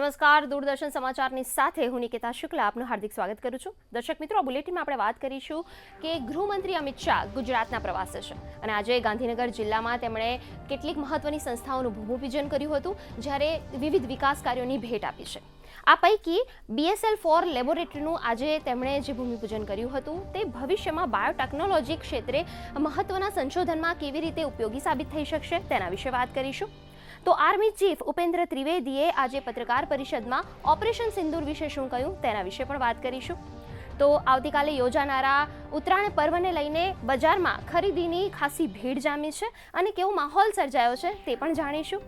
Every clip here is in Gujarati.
નમસ્કાર, દૂરદર્શન સમાચારની સાથે હું નિકેતા શુક્લા આપનું હાર્દિક સ્વાગત કરું છું. દર્શક મિત્રો, આ બુલેટિનમાં આપણે વાત કરીશું કે ગૃહમંત્રી અમિત શાહ ગુજરાતના પ્રવાસે છે અને આજે ગાંધીનગર જિલ્લામાં તેમણે કેટલીક મહત્વની સંસ્થાઓનું ભૂમિપૂજન કર્યું હતું, જ્યારે વિવિધ વિકાસ કાર્યોની ભેટ આપી છે. આ પૈકી BSL-4 લેબોરેટરીનું આજે તેમણે જે ભૂમિપૂજન કર્યું હતું તે ભવિષ્યમાં બાયોટેકનોલોજી ક્ષેત્રે મહત્વના સંશોધનમાં કેવી રીતે ઉપયોગી સાબિત થઈ શકશે તેના વિશે વાત કરીશું. તો આર્મી ચીફ ઉપેન્દ્ર ત્રિવેદીએ આજે પત્રકાર પરિષદમાં ઓપરેશન સિંદૂર વિશે શું કહ્યું તેના વિશે પણ વાત કરીશું. તો આવતીકાલે યોજાનારા ઉત્તરાયણ પર્વને લઈને બજારમાં ખરીદીની ખાસી ભીડ જામી છે અને કેવો માહોલ સર્જાયો છે તે પણ જાણીશું.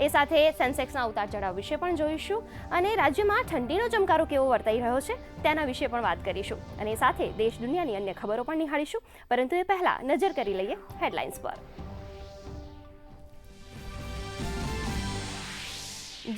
એ સાથે સેન્સેક્સના ઉતાર ચઢાવ વિશે પણ જોઈશું અને રાજ્યમાં ઠંડીનો ચમકારો કેવો વર્તાઈ રહ્યો છે તેના વિશે પણ વાત કરીશું અને સાથે દેશ દુનિયાની અન્ય ખબરો પણ નિહાળીશું. પરંતુ એ પહેલા નજર કરી લઈએ હેડલાઇન્સ પર.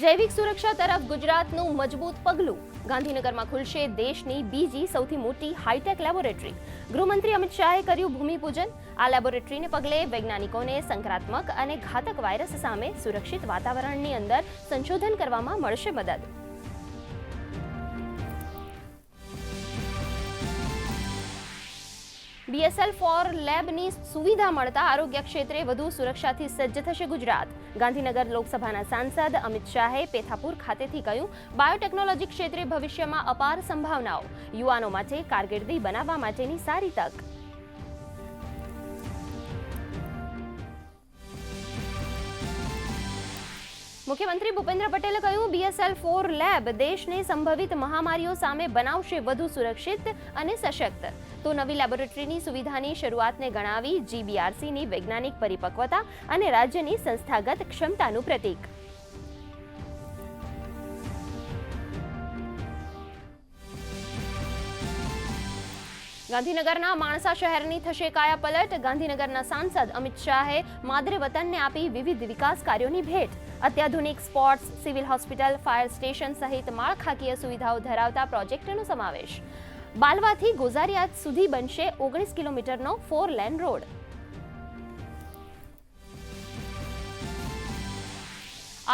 જૈવિક સુરક્ષા તરફ ગુજરાતનું મજબૂત પગલું. ગાંધીનગરમાં ખુલશે દેશની બીજી સૌથી મોટી હાઈટેક લેબોરેટરી. ગૃહમંત્રી અમિત શાહે કર્યું ભૂમિપૂજન. આ લેબોરેટરીને પગલે વૈજ્ઞાનિકોને સંક્રાત્મક અને ઘાતક વાયરસ સામે સુરક્ષિત વાતાવરણની અંદર સંશોધન કરવામાં મળશે મદદ. BSL-4 લેબની સુવિધા મળતા આરોગ્ય ક્ષેત્રે વધુ સુરક્ષાથી સજ્જ થશે ગુજરાત. ગાંધીનગર લોકસભાના સાંસદ અમિત શાહે પેથાપુર ખાતેથી કહ્યું, બાયોટેકનોલોજી ક્ષેત્રે ભવિષ્યમાં અપાર સંભાવનાઓ. યુવાનો માટે કારકિર્દી બનાવવા માટેની સારી તક. મુખ્યમંત્રી ભૂપેન્દ્ર પટેલે કહ્યું, BSL-4 લેબ દેશને સંભવિત મહામારીઓ સામે બનાવશે વધુ સુરક્ષિત અને સશક્ત. તો નવી લેબોરેટરીની સુવિધાની શરૂઆતને ગણાવી GBRCની વૈજ્ઞાનિક પરિપક્વતા અને રાજ્યની સંસ્થાગત ક્ષમતાનું પ્રતીક. ગાંધીનગરના માણસા શહેરની થશે કાયાપલટ. ગાંધીનગરના સાંસદ અમિત શાહે માદરે વતનને આપી વિવિધ વિકાસ કાર્યોની ભેટ. અત્યાધુનિક sports, civil hospital, fire station સહિત માળખાકીય સુવિધાઓ ધરાવતા પ્રોજેક્ટનો સમાવેશ. બાલવાથી ગોઝારિયાત સુધી બનશે 19 કિલોમીટરનો 4 lane road.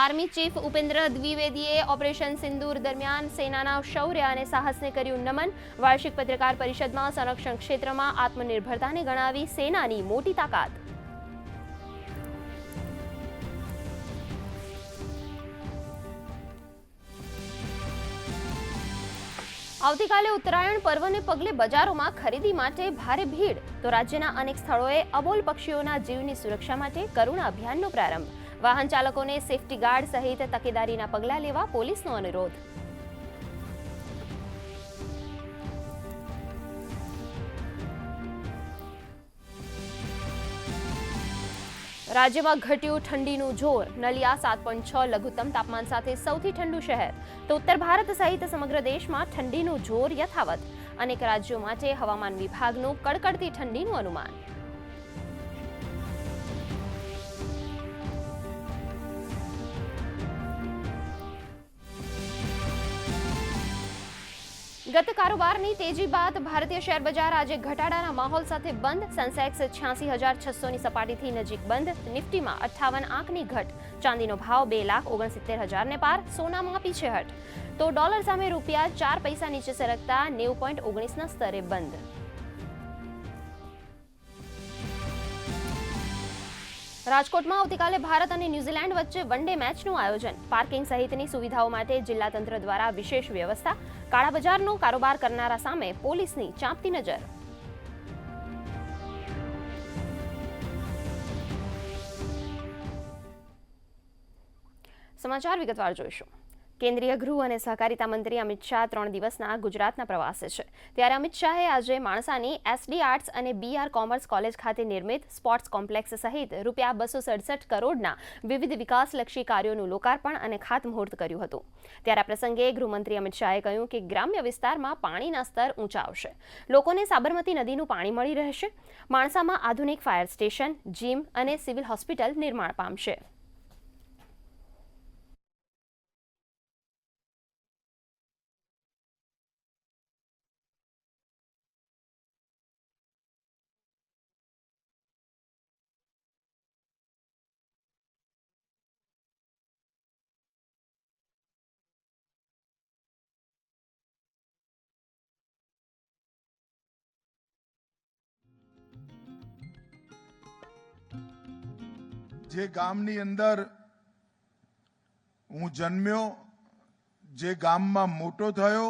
Army chief Upendra દ્વિવેદીએ ઓપરેશન સિંદૂર દરમિયાન સેનાના શૌર્ય અને સાહસને કર્યું નમન. વાર્ષિક પત્રકાર પરિષદમાં સંરક્ષણ ક્ષેત્રમાં આત્મનિર્ભરતાને ગણાવી સેનાની મોટી તાકાત. આવતીકાલે ઉત્તરાયણ પર્વને પગલે બજારોમાં ખરીદી માટે ભારે ભીડ. તો રાજ્યના અનેક સ્થળોએ અબોલ પક્ષીઓના જીવની સુરક્ષા માટે કરુણા અભિયાનનો પ્રારંભ. વાહન ચાલકોને સેફટી ગાર્ડ સહિત તકેદારીના પગલાં લેવા પોલીસનો અનુરોધ. રાજ્યમાં ઘટ્યું ઠંડીનું જોર. નલિયા 7.6 લઘુત્તમ તાપમાન સાથે સૌથી ઠંડુ શહેર. તો ઉત્તર ભારત સહિત સમગ્ર દેશમાં ઠંડીનું જોર યથાવત. અનેક રાજ્યો માટે હવામાન વિભાગનું કડકડતી ઠંડીનું અનુમાન. ગત કારોબારની તેજી બાદ ભારતીય શેર બજાર આજે ઘટાડાના માહોલ સાથે બંધ. સેન્સેક્સ 86,600ની સપાટીથી નજીક બંધ. નિફ્ટીમાં 58 આંકની ઘટ. ચાંદીનો ભાવ 2,69,000ને પાર. સોનામાં પીછેહટ. તો ડોલર સામે રૂપિયા 4 પૈસા નીચે સરકતા 90.19ના સ્તરે બંધ. રાજકોટમાં આવતીકાલે ભારત અને ન્યૂઝીલેન્ડ વચ્ચે વનડે મેચનું આયોજન. પાર્કિંગ સહિતની સુવિધાઓ માટે જિલ્લા તંત્ર દ્વારા વિશેષ વ્યવસ્થા. કાળા બજારનો કારોબાર કરનારા સામે પોલીસની ચાંપતી નજર. સમાચાર વિગતવાર જોઈશું. કેન્દ્રીય ગૃહ અને સહકારિતા મંત્રી અમિત શાહ 3 દિવસના ગુજરાતના પ્રવાસે છે. ત્યારે અમિત શાહે આજે માણસાની SD આર્ટ્સ અને BR કોમર્સ કોલેજ ખાતે નિર્મિત સ્પોર્ટ્સ કોમ્પ્લેક્સ સહિત રૂપિયા 267 કરોડના વિવિધ વિકાસલક્ષી કાર્યોનું લોકાર્પણ અને ખાતમુહૂર્ત કર્યું હતું. ત્યારે આ પ્રસંગે ગૃહમંત્રી અમિત શાહે કહ્યું કે ગ્રામ્ય વિસ્તારમાં પાણીના સ્તર ઊંચા આવશે. લોકોને સાબરમતી નદીનું પાણી મળી રહેશે. માણસામાં આધુનિક ફાયર સ્ટેશન, જીમ અને સિવિલ હોસ્પિટલ નિર્માણ પામશે. જે ગામની અંદર હું જન્મ્યો, જે ગામમાં મોટો થયો,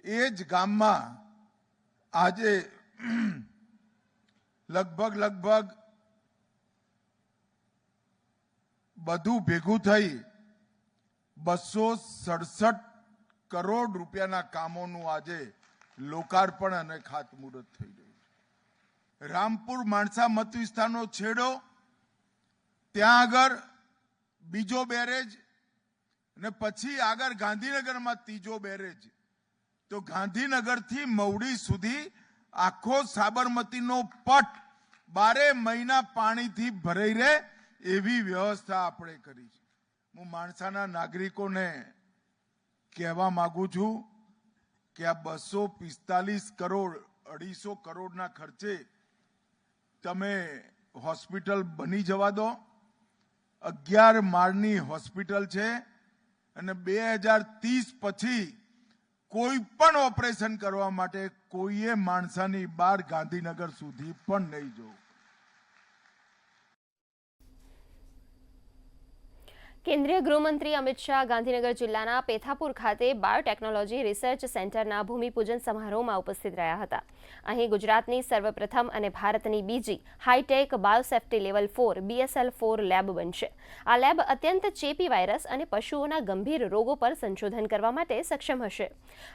એ જ ગામમાં આજે લગભગ બધું ભેગું થઈ 267 કરોડ રૂપિયાના કામોનું આજે લોકાર્પણ અને ખાતમુહૂર્ત થઈ ગયું છે। રામપુર માણસા મત વિસ્તારનો છેડો, ત્યાં આગળ બીજો બેરેજ ને પછી આગળ ગાંધીનગરમાં ત્રીજો બેરેજ। તો ગાંધીનગરથી મવડી સુધી આખો સાબરમતીનો પટ 12 મહિના પાણીથી ભરાઈ રહે એવી વ્યવસ્થા આપણે કરી છે। હું માણસાના નાગરિકોને કહેવા માંગુ છું કે આ 245 કરોડ 250 કરોડના ખર્ચે તમે હોસ્પિટલ બની જવા દો। 11 માળની હોસ્પિટલ છે અને 2030 પછી કોઈ પણ ઓપરેશન કરવા માટે કોઈએ માણસાની બહાર ગાંધીનગર સુધી પણ નહીં જવું। કેન્દ્રીય ગૃહમંત્રી અમિત શાહ ગાંધીનગર જિલ્લાના પેથાપુર ખાતે બાયોટેકનોલોજી રિસર્ચ સેન્ટરના ભૂમિપૂજન સમારોહમાં ઉપસ્થિત રહ્યા હતા। અહીં ગુજરાતની સર્વપ્રથમ અને ભારતની બીજી high tech biosafety level 4 BSL-4 lab બનશે। આ લેબ અત્યંત ચેપી વાયરસ અને પશુઓના ગંભીર રોગો પર સંશોધન કરવા માટે સક્ષમ હશે।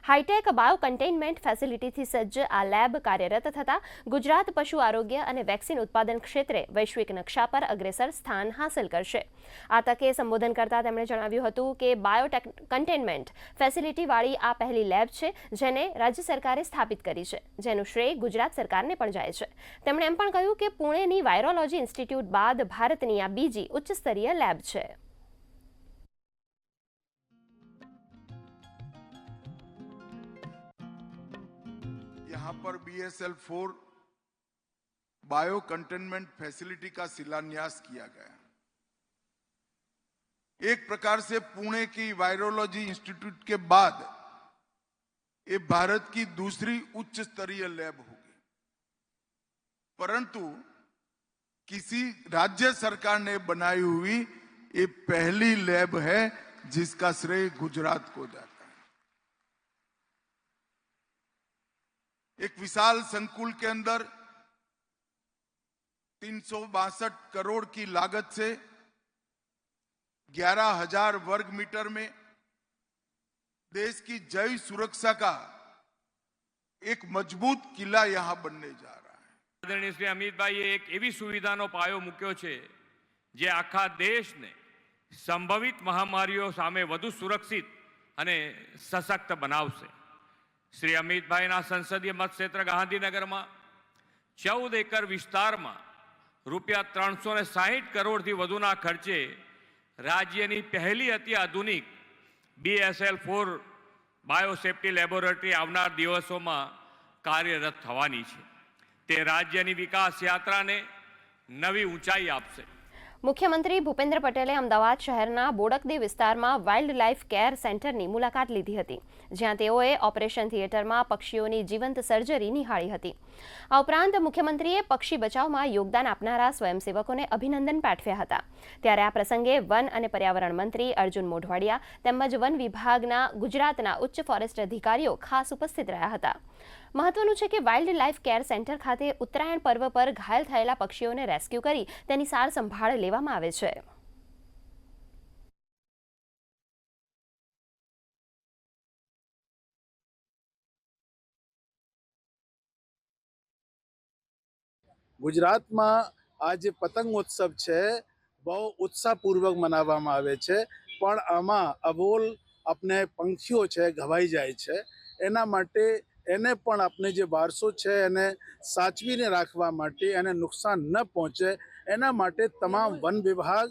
હાઈટેક બાયો કન્ટેનમેન્ટ ફેસિલિટીથી સજ્જ આ લેબ કાર્યરત થતાં ગુજરાત પશુ આરોગ્ય અને વેક્સિન ઉત્પાદન ક્ષેત્રે વૈશ્વિક નકશા પર અગ્રેસર સ્થાન હાંસલ કરશે। આ તકે સંબોધન કરતા તેમણે જણાવ્યું હતું કે બાયો કન્ટેનમેન્ટ ફેસિલિટીવાળી આ પહેલી લેબ છે જેને રાજ્ય સરકારે સ્થાપિત કરી છે, જેનું શ્રેય ગુજરાત સરકારને પણ જાય છે। તેમણે એમ પણ કહ્યું કે પુણેની વાયરોલોજી ઇન્સ્ટિટ્યૂટ બાદ ભારતની આ બીજી ઉચ્ચ સ્તરીય લેબ છે। यहाँ पर BSL-4 बायो कंटेनमेंट फैसिलिटी का शिलान्यास किया गया। एक प्रकार से पुणे की वायरोलॉजी इंस्टीट्यूट के बाद ये भारत की दूसरी उच्च स्तरीय लैब होगी, परंतु किसी राज्य सरकार ने बनाई हुई ये पहली लैब है जिसका श्रेय गुजरात को जाता है। एक विशाल संकुल के अंदर 362 करोड़ की लागत से 11,000 वर्ग मीटर में देश की जैव सुरक्षा का एक मजबूत किला यहां बनने जा रहा है। आदरणीय श्री अमितभाई एक एवी सुविधानो पायो मूक्यो छे जे आखा देशने संभवित महामारीओ सामे वधु सुरक्षित अने सशक्त बनावशे। श्री अमितभाईना संसदीय मत क्षेत्र गांधीनगर में 14 एकड़ विस्तार में रूपिया 360 करोड़ थी वधुना खर्चे राज्यनी पहली अति आधुनिक BSL-4 बायोसेफ्टी लेबोरेटरी आवनार दिवसों में कार्यरत थवानी छे। ते राज्यनी विकास यात्रा ने नवी ऊंचाई आपशे। મુખ્યમંત્રી ભૂપેન્દ્ર પટેલે અમદાવાદ શહેરના બોડકદી વિસ્તારમાં વાઇલ્ડ લાઇફ કેર સેન્ટરની મુલાકાત લીધી હતી, જ્યાં તેઓએ ઓપરેશન થિયેટરમાં પક્ષીઓની જીવંત સર્જરી નિહાળી હતી। આ ઉપરાંત મુખ્યમંત્રીએ પક્ષી બચાવમાં યોગદાન આપનારા સ્વયંસેવકોને અભિનંદન પાઠવ્યા હતા। ત્યારે આ પ્રસંગે વન અને પર્યાવરણ મંત્રી અર્જુન મોઢવાડિયા તેમજ વન વિભાગના ગુજરાતના ઉચ્ચ ફોરેસ્ટ અધિકારીઓ ખાસ ઉપસ્થિત રહ્યા હતા। મહત્વનું છે કે વાઇલ્ડ લાઇફ કેર સેન્ટર ખાતે ઉત્તરાયણ પર્વ પર ઘાયલ થયેલા પક્ષીઓને રેસ્ક્યુ કરી તેની સાર સંભાળ લેવામાં આવે છે। ગુજરાતમાં આ જે પતંગોત્સવ છે બહુ ઉત્સાહપૂર્વક મનાવવામાં આવે છે, પણ આમાં અબોલ આપણે પંખીઓ છે ઘવાઈ જાય છે। એના માટે એને પણ આપણે જે વારસો છે એને સાચવીને રાખવા માટે એને નુકસાન ન પહોંચે એના માટે તમામ વન વિભાગ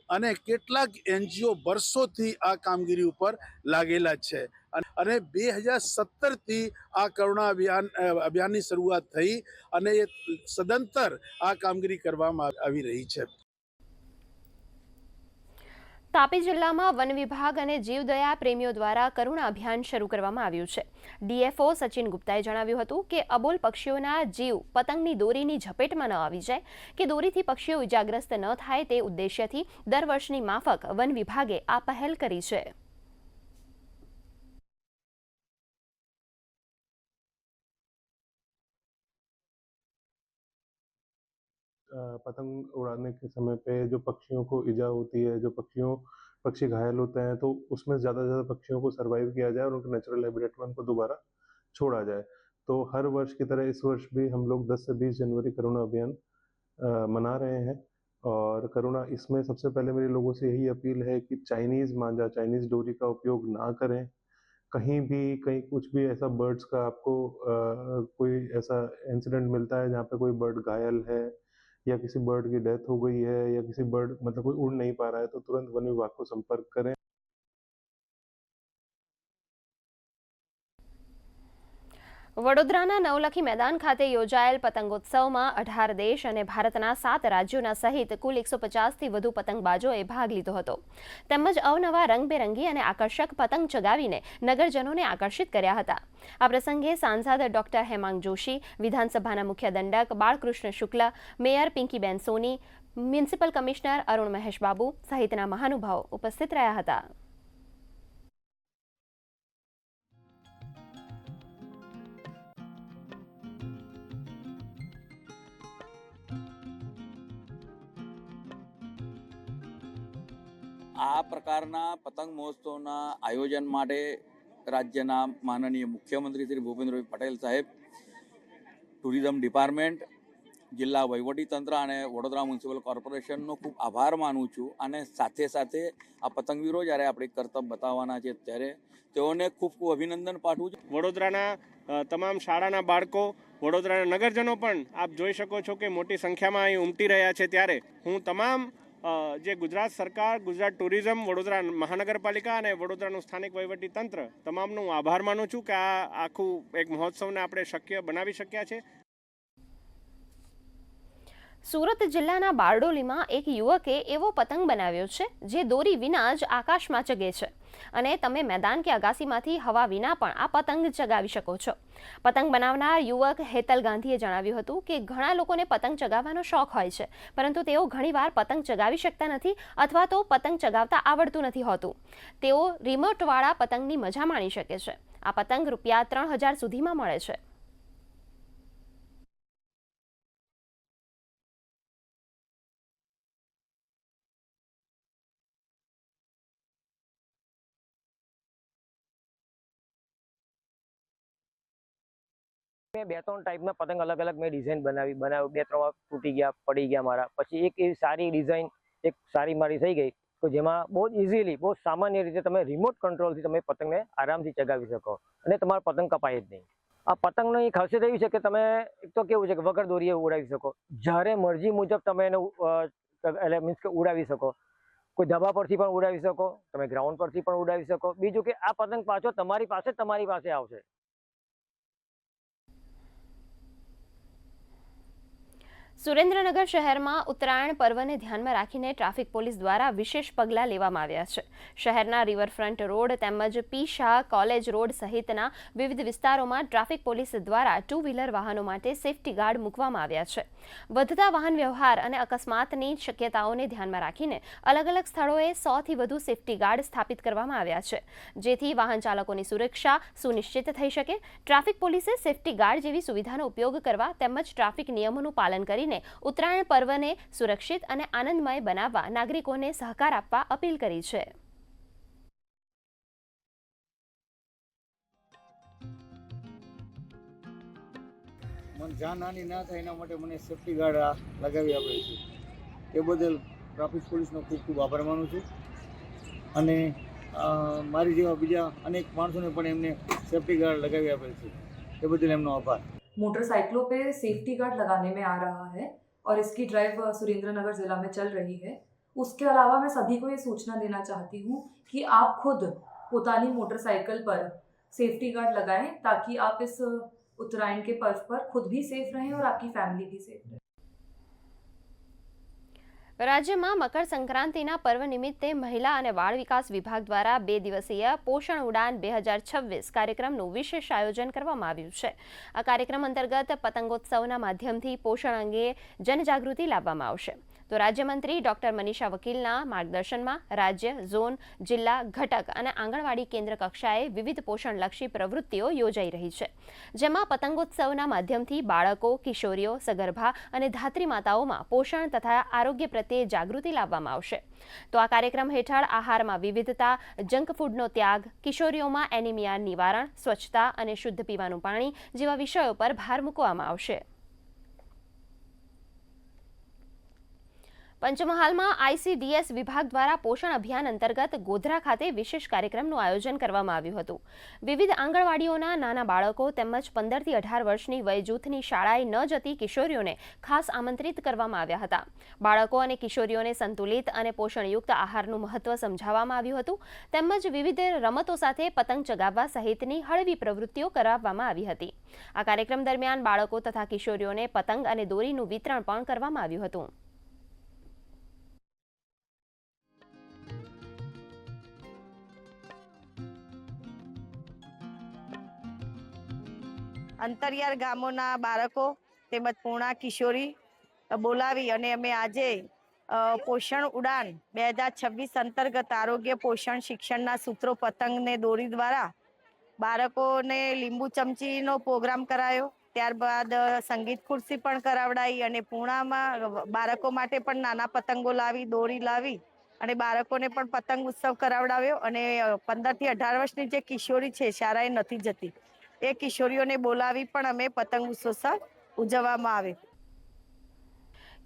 અને કેટલાક NGO વર્ષોથી આ કામગીરી ઉપર લાગેલા છે અને 2017થી આ કરુણા અભિયાનની શરૂઆત થઈ અને એ સદંતર આ કામગીરી કરવામાં આવી રહી છે। તાપી જિલ્લામાં વન વિભાગ અને જીવદયા પ્રેમીઓ દ્વારા કરુણા અભિયાન શરૂ કરવામાં આવ્યું છે. ડીએફઓ સચિન ગુપ્તાએ જણાવ્યું હતું કે અબોલ પક્ષીઓના જીવ પતંગની દોરીની ઝપેટમાં ન આવી જાય કે દોરીથી પક્ષીઓ ઇજાગ્રસ્ત ન થાય તે ઉદ્દેશ્યથી દર વર્ષની માફક વન વિભાગે આ પહેલ કરી છે. पतंग उड़ाने के समय पे जो पक्षियों को इजा होती है, जो पक्षी घायल होते हैं, तो उसमें ज़्यादा से ज़्यादा पक्षियों को सर्वाइव किया जाए और उनके नेचुरल हैबिटेट में उनको दोबारा छोड़ा जाए. तो हर वर्ष की तरह इस वर्ष भी हम लोग 10 से 20 जनवरी करुणा अभियान मना रहे हैं. और करुणा इसमें सबसे पहले मेरी लोगों से यही अपील है कि चाइनीज़ मांझा, चाइनीज़ डोरी का उपयोग ना करें. कहीं कुछ भी ऐसा बर्ड्स का आपको कोई ऐसा इंसिडेंट मिलता है जहाँ पे कोई बर्ड घायल है या किसी बर्ड की डेथ हो गई है या किसी बर्ड मतलब कोई उड़ नहीं पा रहा है, तो तुरंत वन विभाग को संपर्क करें. વડોદરાના નવલખી મેદાન ખાતે યોજાયેલ પતંગોત્સવમાં 18 દેશ અને ભારતના 7 રાજ્યોના સહિત કુલ 150થી વધુ પતંગબાજોએ ભાગ લીધો હતો. તેમજ અવનવા રંગબેરંગી અને આકર્ષક પતંગ ચગાવીને નગરજનોને આકર્ષિત કર્યા હતા. આ પ્રસંગે સાંસદ ડોક્ટર હેમાંગ જોશી, વિધાનસભાના મુખ્ય દંડક બાળકૃષ્ણ શુક્લ, મેયર પિંકીબેન સોની, મ્યુનિસિપલ કમિશનર અરુણ મહેશ બાબુ સહિતના મહાનુભાવો ઉપસ્થિત રહ્યા હતા. આ પ્રકારના પતંગ મહોત્સવના આયોજન માટે રાજ્યના માનનીય મુખ્યમંત્રી શ્રી ભૂપેન્દ્રભાઈ પટેલ સાહેબ, ટુરિઝમ ડિપાર્ટમેન્ટ, જિલ્લા વહીવટીતંત્ર અને વડોદરા મ્યુનિસિપલ કોર્પોરેશનનો ખૂબ આભાર માનું છું. અને સાથે સાથે આ પતંગવીરો જ્યારે આપણે કરતબ બતાવવાના છે ત્યારે તેઓને ખૂબ ખૂબ અભિનંદન પાઠવું છું. વડોદરાના તમામ શાળાના બાળકો, વડોદરાના નગરજનો પણ આપ જોઈ શકો છો કે મોટી સંખ્યામાં અહીં ઉમટી રહ્યા છે. ત્યારે હું તમામ જે ગુજરાત સરકાર, ગુજરાત ટુરિઝમ, વડોદરા મહાનગરપાલિકા અને વડોદરાનું સ્થાનિક વહીવટી તંત્ર તમામનો હું આભાર માનું છું કે આ આખું એક મહોત્સવને આપણે શક્ય બનાવી શક્યા છે. સુરત જિલ્લાના બારડોલીમાં એક યુવકે એવો પતંગ બનાવ્યો છે જે દોરી વિના જ આકાશમાં ચગે છે અને તમે મેદાન કે અગાસીમાંથી હવા વિના પણ આ પતંગ ચગાવી શકો છો. પતંગ બનાવનાર યુવક હેતલ ગાંધીએ જણાવ્યું હતું કે ઘણા લોકોને પતંગ ચગાવવાનો શોખ હોય છે, પરંતુ તેઓ ઘણીવાર પતંગ ચગાવી શકતા નથી અથવા તો પતંગ ચગાવતા આવડતું નથી હોતું. તેઓ રિમોટવાળા પતંગની મજા માણી શકે છે. આ પતંગ રૂપિયા 3000 સુધીમાં મળે છે. મેં 2-3 ટાઈપના પતંગ અલગ અલગ મેં ડિઝાઇન બનાવ્યું 2-3 તૂટી ગયા, પડી ગયા મારા. પછી એક એવી સારી ડિઝાઇન એક સારી મારી થઈ ગઈ તો જેમાં બહુ જ ઇઝીલી, બહુ સામાન્ય રીતે તમે રિમોટ કંટ્રોલથી તમે પતંગને આરામથી ચગાવી શકો અને તમારો પતંગ કપાય જ નહીં. આ પતંગની ખાસિયત એવી છે કે તમે એક તો કેવું છે કે વગર દોરીએ ઉડાવી શકો, જ્યારે મરજી મુજબ તમે એને એટલે મીન્સ કે ઉડાવી શકો. કોઈ ધાબા પરથી પણ ઉડાવી શકો, તમે ગ્રાઉન્ડ પરથી પણ ઉડાવી શકો. બીજું કે આ પતંગ પાછો તમારી પાસે આવશે. સુરેન્દ્રનગર શહેરમાં ઉત્તરાયણ પર્વને ધ્યાનમાં રાખીને ટ્રાફિક પોલીસ દ્વારા વિશેષ પગલાં લેવામાં આવ્યા છે. શહેરના રિવરફ્રન્ટ રોડ તેમજ પી શાહ કોલેજ રોડ સહિતના વિવિધ વિસ્તારોમાં ટ્રાફિક પોલીસ દ્વારા 2 વ્હીલર વાહનો માટે સેફટી ગાર્ડ મૂકવામાં આવ્યા છે. વધતા વાહન વ્યવહાર અને અકસ્માતની શક્યતાઓને ધ્યાનમાં રાખીને અલગ અલગ સ્થળોએ 100થી વધુ સેફટી ગાર્ડ સ્થાપિત કરવામાં આવ્યા છે, જેથી વાહન ચાલકોની સુરક્ષા સુનિશ્ચિત થઈ શકે. ટ્રાફિક પોલીસે સેફટી ગાર્ડ જેવી સુવિધાનો ઉપયોગ કરવા તેમજ ટ્રાફિક નિયમોનું પાલન કરીને ઉત્તરાયણ પર્વને સુરક્ષિત અને આનંદમય બનાવવા નાગરિકોને સહકાર આપવા અપીલ કરી છે. જાનહાનિ ના થાય એના માટે મને સેફટી ગાર્ડ લગાવી આપે છે. એ બદલ ટ્રાફિક પોલીસનો ખૂબ ખૂબ આભાર માનું છું અને મારી જેવા બીજા અનેક માણસોને પણ એમને सेफ्टी गार्ड लगाए आपे थे, ये बदल एमनो आभार। मोटरसाइकिलों पे सेफ्टी गार्ड लगाने में आ रहा है और इसकी ड्राइव सुरेंद्रनगर ज़िला में चल रही है। उसके अलावा मैं सभी को ये सूचना देना चाहती हूँ कि आप खुद पोतानी मोटरसाइकिल पर सेफ्टी गार्ड लगाएं ताकि आप इस उत्तरायण के पर्व पर खुद भी सेफ रहें और आपकी फैमिली भी सेफ रहे। રાજ્યમાં મકર સંક્રાંતિના પર્વ નિમિત્તે મહિલા અને બાળ વિકાસ વિભાગ દ્વારા 2 દિવસીય પોષણ ઉડાન 2026 કાર્યક્રમનું વિશેષ આયોજન કરવામાં આવ્યું છે. આ કાર્યક્રમ અંતર્ગત પતંગોત્સવના માધ્યમથી પોષણ અંગે જનજાગૃતિ લાવવામાં આવશે. તો રાજ્યમંત્રી ડોક્ટર મનીષા વકીલના માર્ગદર્શનમાં રાજ્ય, ઝોન, જિલ્લા, ઘટક અને આંગણવાડી કેન્દ્ર કક્ષાએ વિવિધ પોષણલક્ષી પ્રવૃત્તિઓ યોજાઈ રહી છે, જેમાં પતંગોત્સવના માધ્યમથી બાળકો, કિશોરીઓ, સગર્ભા અને ધાત્રી માતાઓમાં પોષણ તથા આરોગ્ય પ્રત્યે જાગૃતિ લાવવામાં આવશે. તો આ કાર્યક્રમ હેઠળ આહારમાં વિવિધતા, જંક ફૂડનો ત્યાગ, કિશોરીઓમાં એનિમિયા નિવારણ, સ્વચ્છતા અને શુદ્ધ પીવાનું પાણી જેવા વિષયો પર ભાર મૂકવામાં આવશે. પંચમહાલમાં ICDS વિભાગ દ્વારા પોષણ અભિયાન અંતર્ગત ગોધરા ખાતે વિશેષ કાર્યક્રમનું આયોજન કરવામાં આવ્યું હતું. વિવિધ આંગણવાડીઓના નાના બાળકો તેમજ 15 થી 18 વર્ષની વય જૂથની શાળાએ ન જતી કિશોરીઓને ખાસ આમંત્રિત કરવામાં આવ્યા હતા. બાળકો અને કિશોરીઓને સંતુલિત અને પોષણયુક્ત આહારનું મહત્વ સમજાવવામાં આવ્યું હતું, તેમજ વિવિધ રમતો સાથે પતંગ ચગાવવા સહિતની હળવી પ્રવૃત્તિઓ કરાવવામાં આવી હતી. આ કાર્યક્રમ દરમિયાન બાળકો તથા કિશોરીઓને પતંગ અને દોરીનું વિતરણ પણ કરવામાં આવ્યું હતું. અંતરિયાળ ગામોના બાળકો તેમજ પૂર્ણા કિશોરી બોલાવી અને અમે આજે પોષણ ઉડાન 2026 અંતર્ગત આરોગ્ય પોષણ શિક્ષણના સૂત્રો પતંગ ને દોરી દ્વારા બાળકોને લીંબુ ચમચીનો પ્રોગ્રામ કરાયો. ત્યારબાદ સંગીત ખુરશી પણ કરાવડાવી અને પૂર્ણામાં બાળકો માટે પણ નાના પતંગો લાવી, દોરી લાવી અને બાળકોને પણ પતંગ ઉત્સવ કરાવડાવ્યો. અને 15 થી 18 વર્ષની જે કિશોરી છે, શાળાએ નથી જતી, એ કિશોરીઓને બોલાવી પણ અમે પતંગ ઉત્સવ ઉજવવામાં આવે.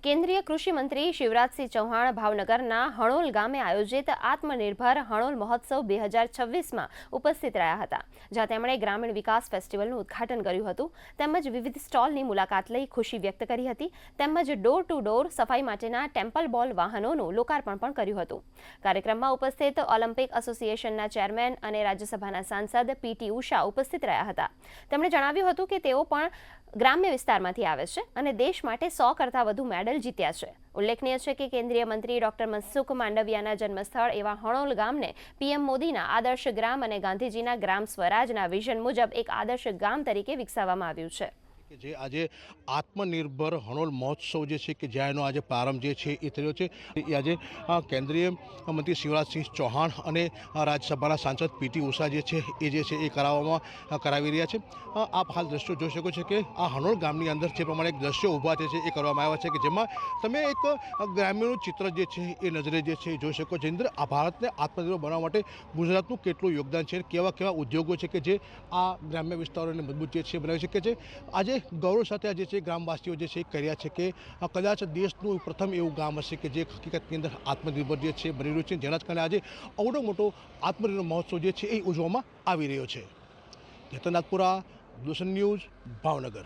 કેન્દ્રીય કૃષિ મંત્રી શિવરાજસિંહ ચૌહાણ ભાવનગરના હણોલ ગામે આયોજિત આત્મનિર્ભર હણોલ મહોત્સવ 2026માં ઉપસ્થિત રહ્યા હતા, જ્યાં તેમણે ગ્રામીણ વિકાસ ફેસ્ટિવલનું ઉદ્ઘાટન કર્યું હતું, તેમજ વિવિધ સ્ટોલની મુલાકાત લઈ ખુશી વ્યક્ત કરી હતી, તેમજ ડોર ટુ ડોર સફાઈ માટેના ટેમ્પલ બોલ વાહનોનું લોકાર્પણ પણ કર્યું હતું. કાર્યક્રમમાં ઉપસ્થિત ઓલિમ્પિક એસોસિએશનના ચેરમેન અને રાજ્યસભાના સાંસદ PT ઉષા ઉપસ્થિત રહ્યા હતા. તેમણે જણાવ્યું હતું કે તેઓ પણ ગ્રામ્ય વિસ્તારમાંથી આવે છે અને દેશ માટે 100 કરતાં વધુ મેડલ જીત્યા છે. ઉલ્લેખનીય છે કે કેન્દ્રીય મંત્રી ડોક્ટર મનસુખ માંડવિયાના જન્મસ્થળ એવા હણોલ ગામને PM મોદીના આદર્શ ગ્રામ અને ગાંધીજીના ગ્રામ સ્વરાજના વિઝન મુજબ એક આદર્શ ગામ તરીકે વિકસાવવામાં આવ્યું છે. કે જે આજે આત્મનિર્ભર હણોલ મહોત્સવ જે છે કે જ્યાં એનો આજે પ્રારંભ જે છે એ થયો છે. એ આજે કેન્દ્રીય મંત્રી શિવરાજસિંહ ચૌહાણ અને રાજ્યસભાના સાંસદ PT ઉષા જે છે એ કરાવી રહ્યા છે. આપ હાલ દ્રશ્યો જોઈ શકો છો કે આ હણોલ ગામની અંદર જે પ્રમાણે એક દ્રશ્યો ઊભા છે એ કરવામાં આવ્યા છે કે જેમાં તમે એક ગ્રામ્યનું ચિત્ર જે છે એ નજરે જે છે જોઈ શકો છો. અંદર આ ભારતને આત્મનિર્ભર બનાવવા માટે ગુજરાતનું કેટલું યોગદાન છે, કેવા કેવા ઉદ્યોગો છે કે જે આ ગ્રામ્ય વિસ્તારોને મજબૂત જે છે બનાવી શકે છે. આજે ગૌરવ સાથે આજે છે ગ્રામવાસીઓ જે છે કર્યા છે કે કદાચ દેશનું પ્રથમ એવું ગામ હશે કે જે હકીકતની અંદર આત્મનિર્ભર જે છે બની રહ્યું છે, જેના જ કારણે આજે અવડો મોટો આત્મનિર્ભર મહોત્સવ જે છે એ ઉજવવામાં આવી રહ્યો છે. જતનાથપુરા, દૂષણ ન્યૂઝ, ભાવનગર.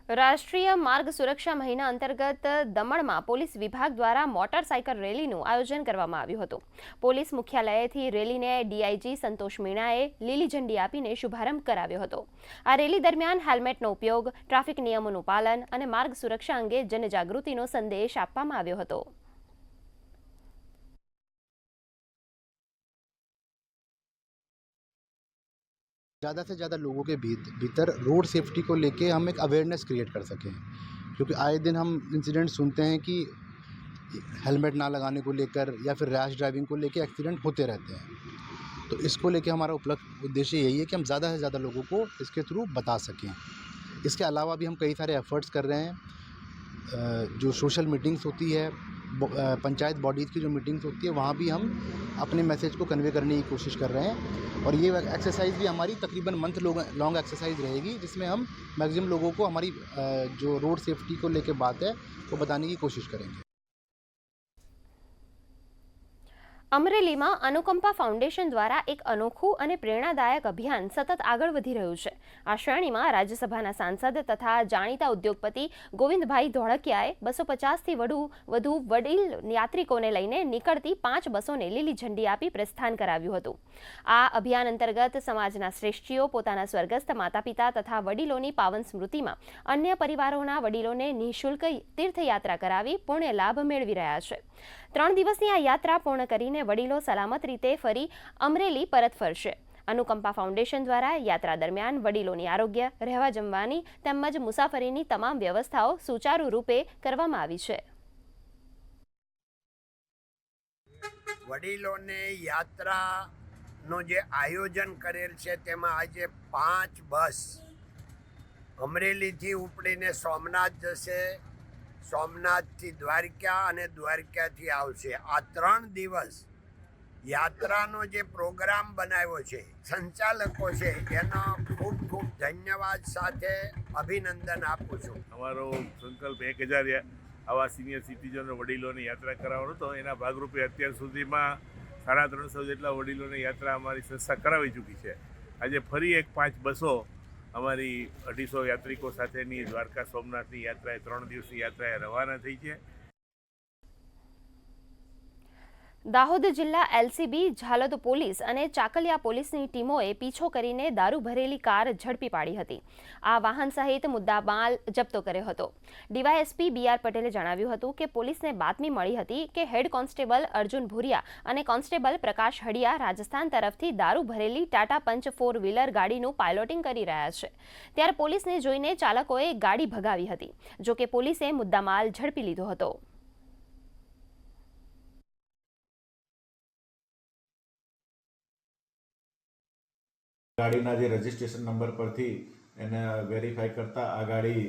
રાષ્ટ્રીય માર્ગ સુરક્ષા મહિના અંતર્ગત દમણમાં પોલીસ વિભાગ દ્વારા મોટરસાયકલ રેલીનું આયોજન કરવામાં આવ્યું હતું. પોલીસ મુખ્યાલયેથી રેલીને DIG સંતોષ મીણાએ લીલી ઝંડી આપીને શુભારંભ કરાવ્યો હતો. આ રેલી દરમિયાન હેલ્મેટનો ઉપયોગ, ટ્રાફિક નિયમોનું પાલન અને માર્ગ સુરક્ષા અંગે જનજાગૃતિનો સંદેશ આપવામાં આવ્યો હતો. ज़्यादा से ज़्यादा लोगों के भीतर रोड सेफ्टी को लेके हम एक अवेयरनेस क्रिएट कर सकें, क्योंकि आए दिन हम इंसिडेंट सुनते हैं कि हेलमेट ना लगाने को लेकर या फिर रैश ड्राइविंग को लेके एक्सीडेंट होते रहते हैं. तो इसको लेके हमारा उपलब्ध उद्देश्य यही है कि हम ज़्यादा से ज़्यादा लोगों को इसके थ्रू बता सकें. इसके अलावा भी हम कई सारे एफ़र्ट्स कर रहे हैं. जो सोशल मीटिंग्स होती है, पंचायत बॉडीज़ की जो मीटिंग्स होती है, वहाँ भी हम अपने मैसेज को कन्वे करने की कोशिश कर रहे हैं. और ये एक्सरसाइज भी हमारी तकरीबन मंथ लॉन्ग एक्सरसाइज रहेगी, जिसमें हम मैक्सिमम लोगों को हमारी जो रोड सेफ्टी को लेकर बात है वो बताने की कोशिश करेंगे. અમરેલીમાં અનુકંપા ફાઉન્ડેશન દ્વારા એક અનોખું અને પ્રેરણાદાયક અભિયાન સતત આગળ વધી રહ્યું છે. આ શ્રેણીમાં રાજ્યસભાના સાંસદ તથા જાણીતા ઉદ્યોગપતિ ગોવિંદભાઈ ધોળકિયાએ 250થી વધુ વડીલ યાત્રિકોને લઈને નીકળતી 5 બસોને લીલી ઝંડી આપી પ્રસ્થાન કરાવ્યું હતું. આ અભિયાન અંતર્ગત સમાજના શ્રેષ્ઠીઓ પોતાના સ્વર્ગસ્થ માતા-પિતા તથા વડીલોની પાવન સ્મૃતિમાં અન્ય પરિવારોના વડીલોને નિઃશુલ્ક તીર્થયાત્રા કરાવી પુણ્ય લાભ મેળવી રહ્યા છે. 3 દિવસની આ યાત્રા પૂર્ણ કરીને વડીલો સલામત રીતે ફરી અમરેલી પરત ફરશે. અનુકંપા ફાઉન્ડેશન દ્વારા યાત્રા દરમિયાન વડીલોની આરોગ્ય, રહેવા જમવાની તેમજ મુસાફરીની તમામ વ્યવસ્થાઓ સુચારુ રૂપે કરવામાં આવી છે. વડીલોને યાત્રાનો જે આયોજન કરેલ છે તેમાં આજે 5 બસ અમરેલીથી ઉપડીને સોમનાથ જશે, સોમનાથથી દ્વારકા અને દ્વારકાથી આવશે. આ 3 દિવસ યાત્રાનો જે પ્રોગ્રામ બનાવ્યો છે સંચાલકો છે એનો ખૂબ ખૂબ ધન્યવાદ સાથે અભિનંદન આપું છું. અમારો સંકલ્પ 1000 આવા સિનિયર સિટીઝનો વડીલોને યાત્રા કરાવવાનો હતો. એના ભાગરૂપે અત્યાર સુધીમાં 350 જેટલા વડીલોને યાત્રા અમારી સંસ્થા કરાવી ચૂકી છે. આજે ફરી એક 5 બસો અમારી 250 યાત્રિકો સાથેની દ્વારકા સોમનાથની યાત્રાએ 3 દિવસની યાત્રાએ રવાના થઈ છે. દાહોદ જિલ્લા એલસીબી, ઝાલોદ પોલીસ અને ચાકલિયા પોલીસની ટીમોએ પીછો કરીને દારૂ ભરેલી કાર ઝડપી પાડી હતી. આ વાહન સહિત મુદ્દામાલ જપ્તો કર્યો હતો. ડીવાયએસપી BR પટેલે જણાવ્યું હતું કે પોલીસને બાતમી મળી હતી કે હેડ કોન્સ્ટેબલ અર્જુન ભુરિયા અને કોન્સ્ટેબલ પ્રકાશ હડિયા રાજસ્થાન તરફથી દારૂ ભરેલી ટાટા પંચ 4-વ્હીલર ગાડીનું પાયલોટિંગ કરી રહ્યા છે. ત્યારે પોલીસને જોઈને ચાલકોએ ગાડી ભગાવી હતી. જોકે પોલીસે મુદ્દામાલ ઝડપી લીધો હતો. ગાડીના જે રજિસ્ટ્રેશન નંબર પરથી એને વેરીફાઈ કરતા આ ગાડી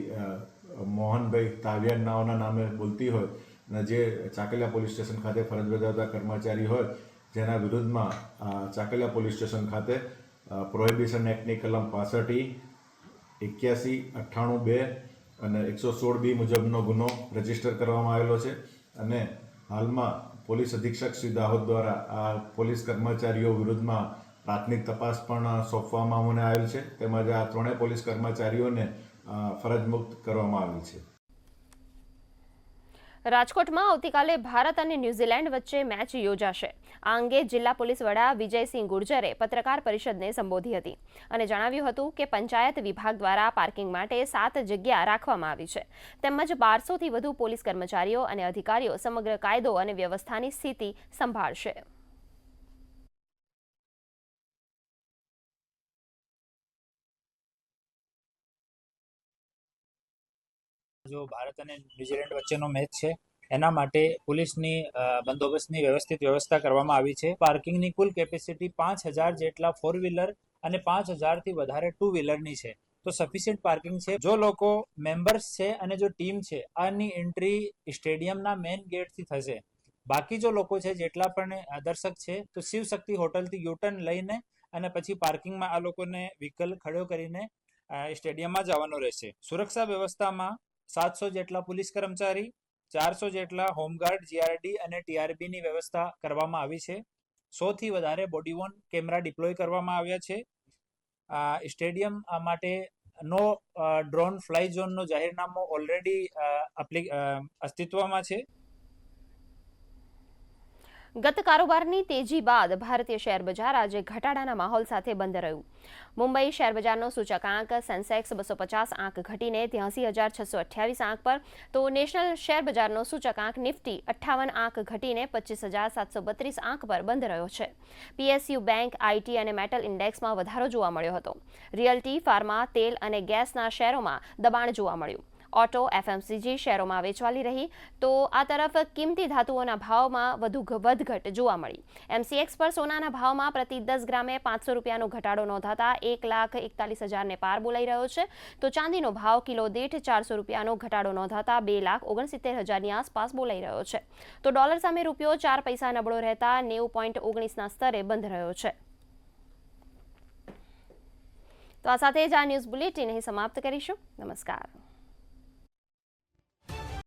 મોહનભાઈ તાવિયાન નાઓના નામે બોલતી હોય અને જે ચાકલિયા પોલીસ સ્ટેશન ખાતે ફરજ બજાવતા કર્મચારી હોય જેના વિરુદ્ધમાં ચાકલિયા પોલીસ સ્ટેશન ખાતે પ્રોહિબિશન એક્ટની કલમ 65E, 81, 98(2) અને 116B મુજબનો ગુનો રજીસ્ટર કરવામાં આવેલો છે. અને હાલમાં પોલીસ અધિક્ષક શ્રી દાહોદ દ્વારા આ પોલીસ કર્મચારીઓ વિરુદ્ધમાં પ્રાથમિક તપાસ પણ સોંપવામાં મને આવેલ છે. તેમજ આ 3 પોલીસ કર્મચારીઓને ફરજ મુક્ત કરવામાં આવેલ છે. રાજકોટમાં આવતીકાલે ભારત અને ન્યૂઝીલેન્ડ વચ્ચે મેચ યોજાશે. આ અંગે જિલ્લા પોલીસ વડા વિજયસિંહ ગુર્જરે પત્રકાર પરિષદને સંબોધી હતી અને જણાવ્યું હતું કે પંચાયત વિભાગ દ્વારા પાર્કિંગ માટે 7 જગ્યા રાખવામાં આવી છે. તેમજ 1200થી વધુ પોલીસ કર્મચારીઓ અને અધિકારીઓ સમગ્ર કાયદો અને વ્યવસ્થાની સ્થિતિ સંભાળશે. જો ભારત અને ન્યૂઝીલેન્ડ વચ્ચેનો મેચ છે એના માટે પોલીસની બંદોબસ્તની વ્યવસ્થિત વ્યવસ્થા કરવામાં આવી છે. પાર્કિંગની કુલ કેપેસિટી 5000 જેટલા 4-વ્હીલર અને 5000થી વધારે 2-વ્હીલરની છે. તો સફિશિયન્ટ પાર્કિંગ છે. જો લોકો મેમ્બર્સ છે અને જો ટીમ છે આની એન્ટ્રી સ્ટેડિયમના મેઇન ગેટથી થશે. બાકી જો લોકો છે જેટલા પણ દર્શક છે તો શિવશક્તિ હોટલથી યુટર્ન લઈને અને પછી પાર્કિંગમાં આ લોકોને વ્હીકલ ખડો કરીને સ્ટેડિયમમાં જવાનું રહેશે. સુરક્ષા વ્યવસ્થામાં 700 જેટલા પોલીસ કર્મચારી, 400 જેટલા હોમગાર્ડ, GRD અને TRBની વ્યવસ્થા કરવામાં આવી છે. 100થી વધારે બોડી-વોર્ન કેમેરા ડિપ્લોય કરવામાં આવ્યા છે. સ્ટેડિયમ માટે નો ડ્રોન ફ્લાય ઝોનનો જાહેરનામું ઓલરેડી અસ્તિત્વમાં છે. ગત કારોબારની તેજી બાદ ભારતીય શેર બજાર આજે ઘટાડાના માહોલ સાથે બંધ રહ્યું. મુંબઈ શેર બજારનો સૂચકાંક સેન્સેક્સ 250 આંક ઘટીને 83,628 આંક પર, તો નેશનલ શેર બજારનો સૂચકાંક નિફ્ટી 58 આંક ઘટીને 25,732 આંક પર બંધ રહ્યો છે. PSU બેંક, IT અને મેટલ ઇન્ડેક્સમાં વધારો જોવા મળ્યો હતો. રિયલ્ટી, ફાર્મા, તેલ અને ગેસના શેરોમાં દબાણ જોવા મળ્યું. ઓટો, FMCG શેરોમાં વેચવાલી રહી, તો આ તરફ કિંમતી ધાતુઓના ભાવમાં વધુ વધઘટ જોવા મળી. MCX પર સોનાના ભાવમાં પ્રતિ 10 ગ્રામે 500 રૂપિયાનો ઘટાડો નોંધાતા 1,41,000ને પાર બોલાઈ રહ્યો છે. તો ચાંદીનો ભાવ કિલો દીઠ 400 રૂપિયાનો ઘટાડો નોંધાતા 2,69,000ની આસપાસ બોલાઈ રહ્યો છે. તો ડોલર સામે રૂપિયો 4 પૈસા નબળો રહેતા 90.19ના સ્તરે બંધ રહ્યો છે. તો આ સાથે જ આ ન્યૂઝ બુલેટિન અહીં સમાપ્ત કરીશું. નમસ્કાર.